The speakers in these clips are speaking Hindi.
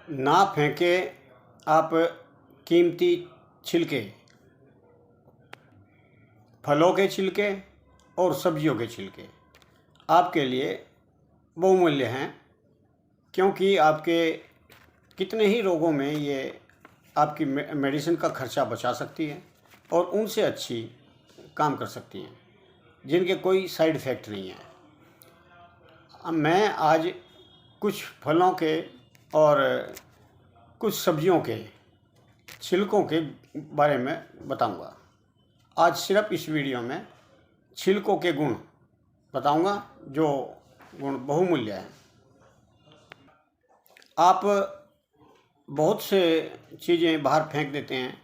ना फेंकें आप कीमती छिलके, फलों के छिलके और सब्जियों के छिलके आपके लिए बहुमूल्य हैं, क्योंकि आपके कितने ही रोगों में ये आपकी मेडिसिन का खर्चा बचा सकती है और उनसे अच्छी काम कर सकती हैं, जिनके कोई साइड इफ़ेक्ट नहीं है। मैं आज कुछ फलों के और कुछ सब्जियों के छिलकों के बारे में बताऊंगा। आज सिर्फ इस वीडियो में छिलकों के गुण बताऊंगा, जो गुण बहुमूल्य हैं। आप बहुत से चीज़ें बाहर फेंक देते हैं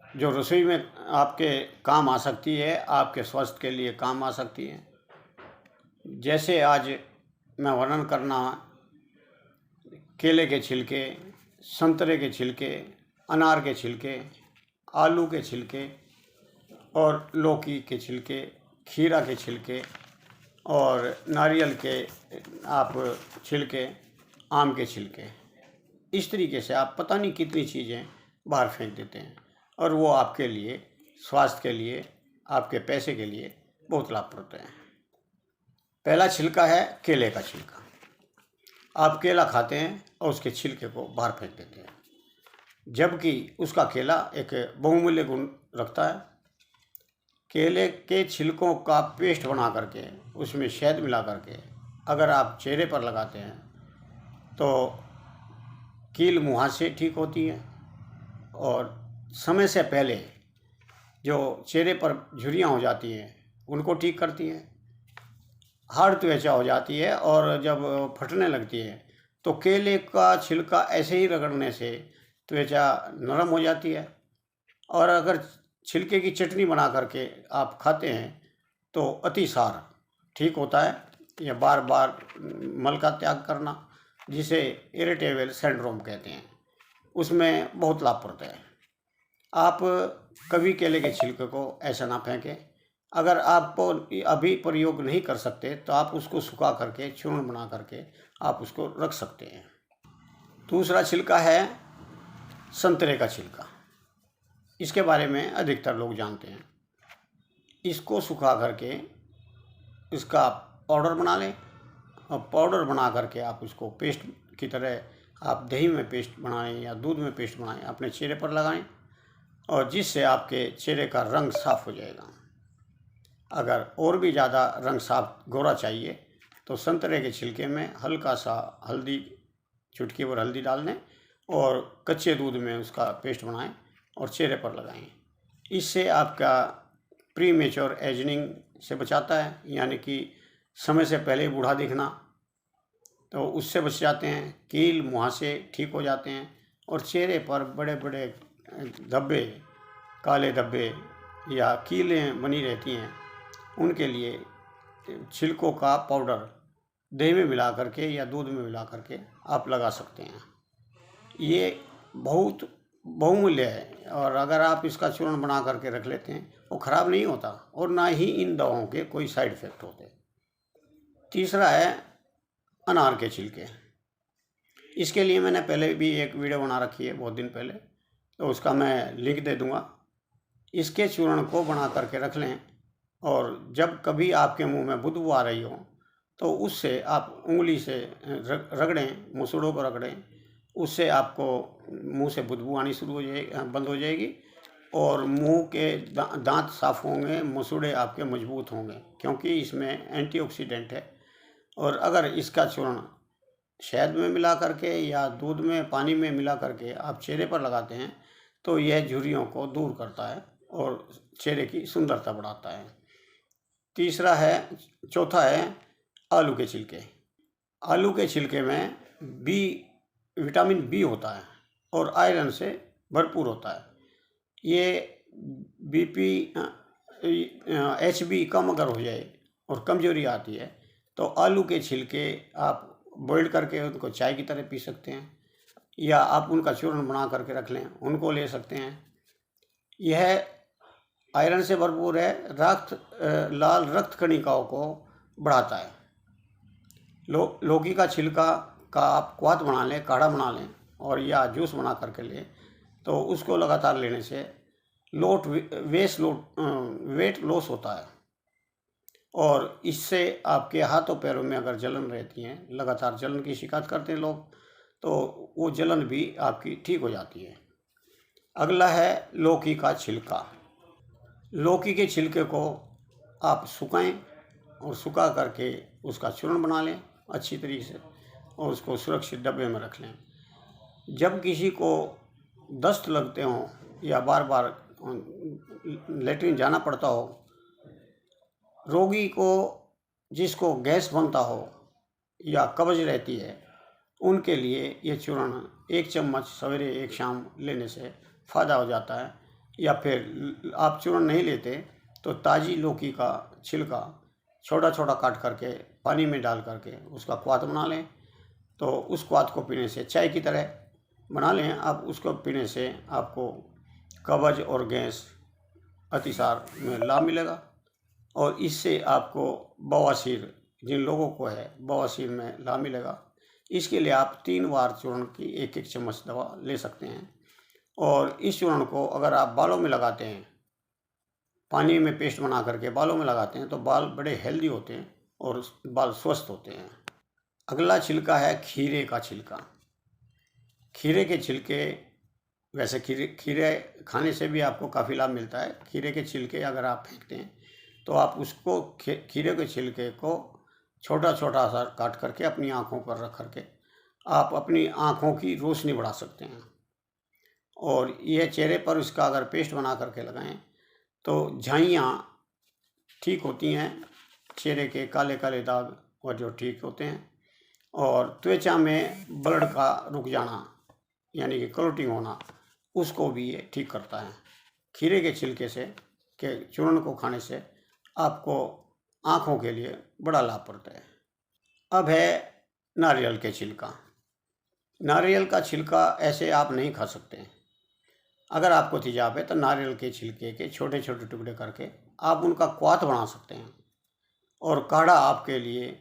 जो रसोई में आपके काम आ सकती है, आपके स्वास्थ्य के लिए काम आ सकती है। जैसे आज मैं वर्णन करना केले के छिलके, संतरे के छिलके, अनार के छिलके, आलू के छिलके और लौकी के छिलके, खीरा के छिलके और नारियल के आप छिलके, आम के छिलके। इस तरीके से आप पता नहीं कितनी चीज़ें बाहर फेंक देते हैं और वो आपके लिए, स्वास्थ्य के लिए, आपके पैसे के लिए बहुत लाभप्रद हैं। पहला छिलका है केले का छिलका। आप केला खाते हैं और उसके छिलके को बाहर फेंक देते हैं, जबकि उसका केला एक बहुमूल्य गुण रखता है। केले के छिलकों का पेस्ट बना करके उसमें शहद मिला करके अगर आप चेहरे पर लगाते हैं तो कील मुहासे ठीक होती है और समय से पहले जो चेहरे पर झुर्रियाँ हो जाती हैं उनको ठीक करती है। हार्ड त्वचा हो जाती है और जब फटने लगती है तो केले का छिलका ऐसे ही रगड़ने से त्वचा नरम हो जाती है। और अगर छिलके की चटनी बना करके आप खाते हैं तो अतिसार ठीक होता है, या बार बार मल का त्याग करना, जिसे इरिटेबल सिंड्रोम कहते हैं, उसमें बहुत लाभप्रद है। आप कभी केले के छिलके को ऐसा ना फेंकें। अगर आपको अभी प्रयोग नहीं कर सकते तो आप उसको सुखा करके चूर्ण बना करके आप उसको रख सकते हैं। दूसरा छिलका है संतरे का छिलका। इसके बारे में अधिकतर लोग जानते हैं। इसको सुखा करके इसका पाउडर बना लें और पाउडर बना करके आप उसको पेस्ट की तरह आप दही में पेस्ट बनाएं या दूध में पेस्ट बनाएं, अपने चेहरे पर लगाएं और जिससे आपके चेहरे का रंग साफ हो जाएगा। अगर और भी ज़्यादा रंग साफ गोरा चाहिए तो संतरे के छिलके में हल्का सा हल्दी, चुटकी भर हल्दी डाल दें और कच्चे दूध में उसका पेस्ट बनाएं और चेहरे पर लगाएं। इससे आपका प्री मेच्योर एजिंग से बचाता है, यानी कि समय से पहले बूढ़ा दिखना, तो उससे बच जाते हैं। कील मुहासे ठीक हो जाते हैं और चेहरे पर बड़े बड़े धब्बे, काले धब्बे या कीलें बनी रहती हैं, उनके लिए छिलकों का पाउडर दही में मिला करके या दूध में मिला करके आप लगा सकते हैं। ये बहुत बहुमूल्य है और अगर आप इसका चूर्ण बना करके रख लेते हैं वो ख़राब नहीं होता और ना ही इन दवाओं के कोई साइड इफ़ेक्ट होते। तीसरा है अनार के छिलके। इसके लिए मैंने पहले भी एक वीडियो बना रखी है बहुत दिन पहले, तो उसका मैं लिंक दे दूँगा। इसके चूर्ण को बना करके रख लें और जब कभी आपके मुंह में बदबू आ रही हो तो उससे आप उंगली से रगड़ें, मुसड़ों को रगड़ें, उससे आपको मुंह से बदबू आनी शुरू हो जाएगी, बंद हो जाएगी और मुंह के दांत साफ होंगे, मुसड़े आपके मजबूत होंगे, क्योंकि इसमें एंटीऑक्सीडेंट है। और अगर इसका चूर्ण शहद में मिला करके या दूध में, पानी में मिला करके आप चेहरे पर लगाते हैं तो यह झुर्रियों को दूर करता है और चेहरे की सुंदरता बढ़ाता है। चौथा है आलू के छिलके। आलू के छिलके में विटामिन बी होता है और आयरन से भरपूर होता है। ये बीपी, HB कम अगर हो जाए और कमजोरी आती है तो आलू के छिलके आप बॉइल करके उनको चाय की तरह पी सकते हैं, या आप उनका चूर्ण बना करके रख लें, उनको ले सकते हैं। यह आयरन से भरपूर है, लाल रक्त कणिकाओं को बढ़ाता है। लौकी का छिलका का आप क्वाथ बना लें, काढ़ा बना लें और या जूस बना करके लें, तो उसको लगातार लेने से वेट लॉस होता है। और इससे आपके हाथों पैरों में अगर जलन रहती है, लगातार जलन की शिकायत करते हैं लोग, तो वो जलन भी आपकी ठीक हो जाती है। अगला है लौकी का छिलका। लौकी के छिलके को आप सुखाएं और सुखा करके उसका चूर्ण बना लें अच्छी तरीके से और उसको सुरक्षित डब्बे में रख लें। जब किसी को दस्त लगते हों या बार बार लेटरिन जाना पड़ता हो, रोगी को जिसको गैस बनता हो या कब्ज रहती है, उनके लिए ये चूर्ण 1 चम्मच सवेरे 1 शाम लेने से फ़ायदा हो जाता है। या फिर आप चूर्ण नहीं लेते तो ताज़ी लौकी का छिलका छोटा छोटा काट करके पानी में डाल करके उसका क्वाथ बना लें, तो उस क्वाथ को पीने से चाय की तरह बना लें आप, उसको पीने से आपको कब्ज और गैस अतिसार में लाभ मिलेगा। और इससे आपको बवासीर, जिन लोगों को है बवासीर में लाभ मिलेगा। इसके लिए आप 3 बार चूर्ण की 1-1 चम्मच दवा ले सकते हैं। और इस चूर्ण को अगर आप बालों में लगाते हैं, पानी में पेस्ट बना करके बालों में लगाते हैं, तो बाल बड़े हेल्दी होते हैं और बाल स्वस्थ होते हैं। अगला छिलका है खीरे का छिलका। खीरे के छिलके, वैसे खीरे खाने से भी आपको काफ़ी लाभ मिलता है। खीरे के छिलके अगर आप फेंकते हैं तो आप उसको खीरे के छिलके को छोटा छोटा सा काट करके अपनी आँखों पर रख करके आप अपनी आँखों की रोशनी बढ़ा सकते हैं। और यह चेहरे पर इसका अगर पेस्ट बना करके लगाएं तो झाइयाँ ठीक होती हैं, चेहरे के काले काले दाग और जो ठीक होते हैं। और त्वचा में ब्लड का रुक जाना यानी कि क्लॉटिंग होना, उसको भी ये ठीक करता है। खीरे के छिलके से के चूर्ण को खाने से आपको आँखों के लिए बड़ा लाभ पड़ता है। अब है नारियल के छिलका। नारियल का छिलका ऐसे आप नहीं खा सकते। अगर आपको तेजाब है तो नारियल के छिलके के छोटे छोटे टुकड़े करके आप उनका क्वाथ बना सकते हैं और काढ़ा आपके लिए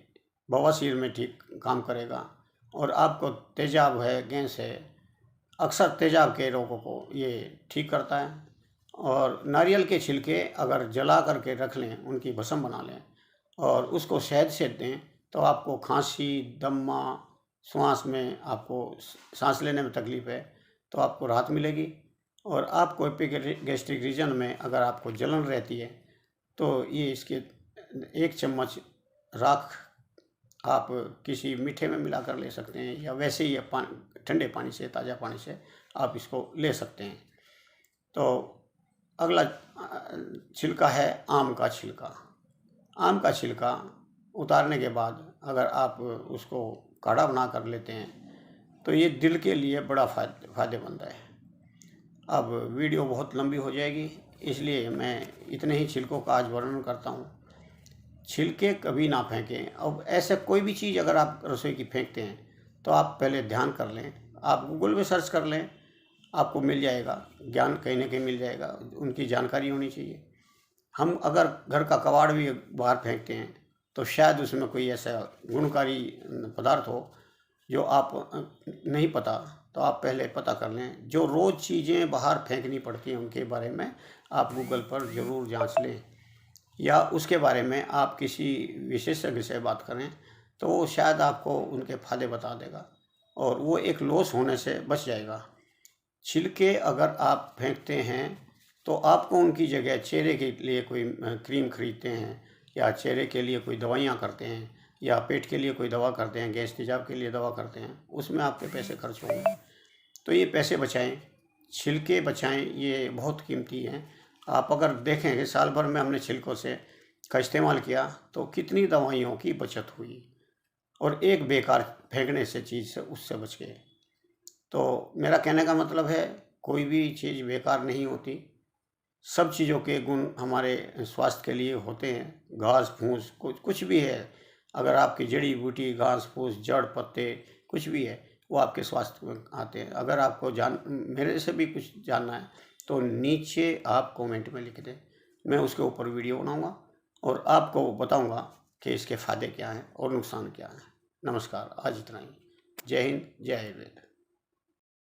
बवासीर में ठीक काम करेगा। और आपको तेजाब है, गैस है, अक्सर तेजाब के रोगों को ये ठीक करता है। और नारियल के छिलके अगर जला करके रख लें, उनकी भस्म बना लें और उसको शहद से दें, तो आपको खांसी, दमा, श्वास में आपको सांस लेने में तकलीफ़ है तो आपको राहत मिलेगी। और आपको एपिगैस्ट्रिक रीजन में अगर आपको जलन रहती है तो ये इसके 1 चम्मच राख आप किसी मीठे में मिलाकर ले सकते हैं या वैसे ही ठंडे पानी से, ताज़ा पानी से आप इसको ले सकते हैं। तो अगला छिलका है आम का छिलका। आम का छिलका उतारने के बाद अगर आप उसको काढ़ा बना कर लेते हैं तो ये दिल के लिए बड़ा फ़ायदेमंद है। अब वीडियो बहुत लंबी हो जाएगी, इसलिए मैं इतने ही छिलकों का आज वर्णन करता हूँ। छिलके कभी ना फेंकें। अब ऐसे कोई भी चीज़ अगर आप रसोई की फेंकते हैं तो आप पहले ध्यान कर लें, आप गूगल में सर्च कर लें, आपको मिल जाएगा, ज्ञान कहीं ना कहीं मिल जाएगा, उनकी जानकारी होनी चाहिए। हम अगर घर का कबाड़ भी बाहर फेंकते हैं तो शायद उसमें कोई ऐसा गुणकारी पदार्थ हो जो आप नहीं पता, तो आप पहले पता कर लें। जो रोज़ चीज़ें बाहर फेंकनी पड़ती हैं उनके बारे में आप गूगल पर ज़रूर जांच लें, या उसके बारे में आप किसी विशेषज्ञ से बात करें तो वो शायद आपको उनके फ़ायदे बता देगा और वो एक लॉस होने से बच जाएगा। छिलके अगर आप फेंकते हैं तो आपको उनकी जगह चेहरे के लिए कोई क्रीम खरीदते हैं या चेहरे के लिए कोई दवाइयाँ करते हैं या पेट के लिए कोई दवा करते हैं, गैस तेजाब के लिए दवा करते हैं, उसमें आपके पैसे खर्च होंगे। तो ये पैसे बचाएं, छिलके बचाएं, ये बहुत कीमती हैं। आप अगर देखें कि साल भर में हमने छिलकों से का इस्तेमाल किया तो कितनी दवाइयों की बचत हुई और एक बेकार फेंकने से चीज़ से उससे बच गए। तो मेरा कहने का मतलब है कोई भी चीज़ बेकार नहीं होती, सब चीज़ों के गुण हमारे स्वास्थ्य के लिए होते हैं। घास फूस कुछ भी है, अगर आपकी जड़ी बूटी, घास फूस, जड़ पत्ते कुछ भी है वो आपके स्वास्थ्य में आते हैं। अगर आपको मेरे से भी कुछ जानना है तो नीचे आप कमेंट में लिख दें, मैं उसके ऊपर वीडियो बनाऊंगा और आपको बताऊंगा कि इसके फ़ायदे क्या हैं और नुकसान क्या हैं। नमस्कार, आज इतना ही। जय हिंद, जय वेद।